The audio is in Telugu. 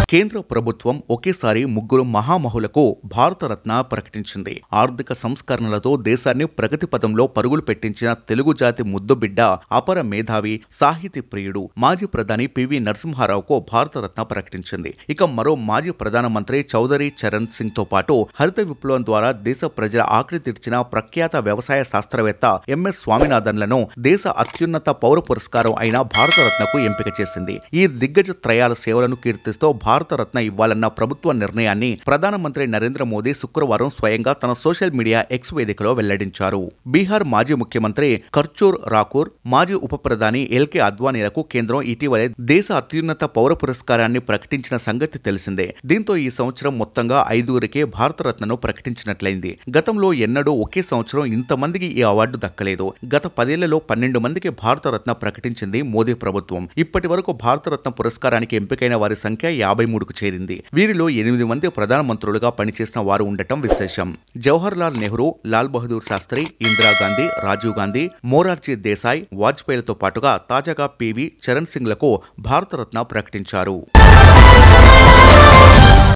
కేంద్ర ప్రభుత్వం ఒకేసారి ముగ్గురు మహామహులకు భారతరత్న ప్రకటించింది. ఆర్థిక సంస్కరణలతో దేశాన్ని ప్రగతి పథంలో పరుగులు పెట్టించిన తెలుగు జాతి ముద్దుబిడ్డ, అపర మేధావి, సాహితీ ప్రియుడు మాజీ ప్రధాని పివి నరసింహారావుకు భారతరత్న ప్రకటించింది. ఇక మరో మాజీ ప్రధానమంత్రి చౌదరి చరణ్ సింగ్ తో పాటు హరిత విప్లవం ద్వారా దేశ ప్రజల ఆకలి తీర్చిన ప్రఖ్యాత వ్యవసాయ శాస్త్రవేత్త ఎంఎస్ స్వామినాథన్లను దేశ అత్యున్నత పౌర పురస్కారం అయిన భారతరత్నకు ఎంపిక చేసింది. ఈ దిగ్గజ త్రయాల సేవలను కీర్తిస్తూ భారతరత్న ఇవ్వాలన్న ప్రభుత్వ నిర్ణయాన్ని ప్రధానమంత్రి నరేంద్ర మోదీ శుక్రవారం స్వయంగా తన సోషల్ మీడియా ఎక్స్ వేదికలో వెల్లడించారు. బీహార్ మాజీ ముఖ్యమంత్రి కర్చూర్ రాకూర్, మాజీ ఉప ప్రధాని ఎల్కే అద్వానీలకు కేంద్రం ఇటీవలే దేశ అత్యున్నత పౌర పురస్కారాన్ని ప్రకటించిన సంగతి తెలిసిందే. దీంతో ఈ సంవత్సరం మొత్తంగా 5గురికే భారతరత్నను ప్రకటించినట్లయింది. గతంలో ఎన్నడూ ఒకే సంవత్సరం ఇంతమందికి ఈ అవార్డు దక్కలేదు. గత 10 ఏళ్లలో 12 మందికి భారతరత్న ప్రకటించింది మోదీ ప్రభుత్వం. ఇప్పటి వరకు భారతరత్న పురస్కారానికి ఎంపికైన వారి సంఖ్య 53కు చేరింది. వీరిలో 8 మంది ప్రధానమంత్రులుగా పనిచేసిన వారు ఉండటం విశేషం. జవహర్ లాల్ నెహ్రూ, లాల్ బహదూర్ శాస్త్రి, ఇందిరాగాంధీ, రాజీవ్ గాంధీ, మొరార్జీ దేశాయ్, వాజ్పేయిలతో పాటుగా తాజాగా పివి, చరణ్ సింగ్లకు భారతరత్న ప్రకటించారు.